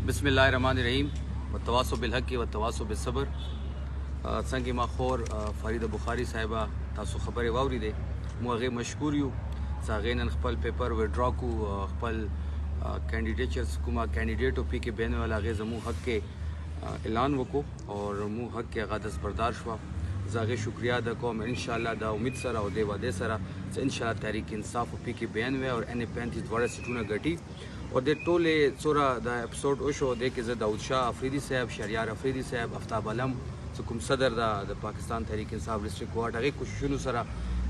बिस्मिल्लाहिर्रहमानिर्रहीम वतवासो बिलहक़ वतवासो बिस्सब्र। څنګه ما خور فریده بخاری صاحبه تاسو خبرې واوریدې، مو هغې مشکور یو چې هغې نن خپل پیپر وډرا کو، خپل کینډیډیټچرز کومه کینډیډیټ او پی کې بین والا هغې زموږ حق کې اعلان وکړو او موږ حق کې هغه دستبردار شوه. زه هغې شکریه ادا کوم. انشاءالله دا امید سره او دې وعدې سره چې انشاءالله تحریک انصاف او پی کې بین وي او NA-35 دواړه سیټونه ګټي. اور د ټولې څوره دا اپیسوډ وشو دې کې زه داود شاه افریدي صاحب، شهریار افریدي صاحب، افتاب علم چې کوم صدر د پاکستان تحریک انصاف ډسټرکټ کوارټ هغې کوششونو سره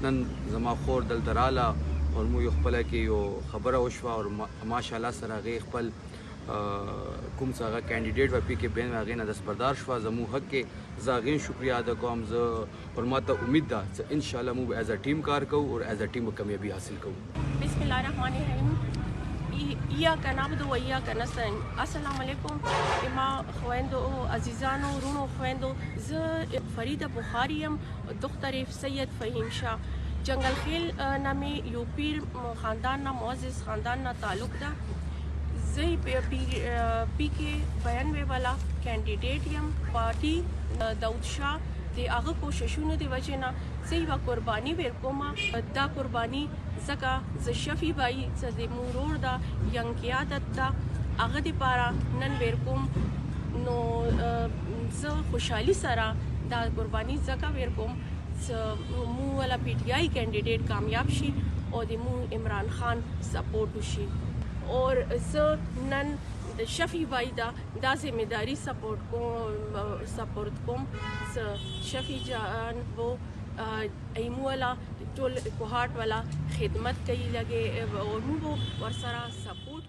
نن زما خور دلته راله او موږ یو خپله کې یو خبره وشوه او ماشاءالله سره هغې خپل کوم څه هغه کینډیډیټ و پی کې بین هغې نه دستبردار شوه. زموږ حق کې زه هغې شکریه ادا کوم. زه اور ما ته امید ده چې انشاءالله موږ ایز ا ټیم کار کوو او ایز ا ټیم کامیابي حاصل کوو. بسم الله الرحمن الرحیم. ایاک نعبد و ایاک نستعین. السلام علیکم اما خویندو عزیزانو رونو خویندو. زه فریده بخاری یم، دختر سید فهیم شاه. جنگل خیل نامی یو پیر خاندان نه معزز خاندان نه تعلق ده. زه پی کې 92 والا کینډیډیټ یم. پارټي داود شاه د هغه کوششونو د وجې نه زه یوه قرباني ورکوم. دا قرباني ځکه زه شفي بای چې د مرور ده ینګ قیادت ده هغه دپاره نن ورکوم. نو زه خوشحالي سره دا قرباني ځکه ورکوم چې مو والا PTI کینډیډیټ کامیاب شي او د مو عمران خان سپورټ وشي. اور زه نن د شفي بای دا ذمہداری سپورټ کوم چې شفي جان وہ ایمو والا ټول کوهاټ والا خدمت کوي لګي او موږ ورسره سپورټ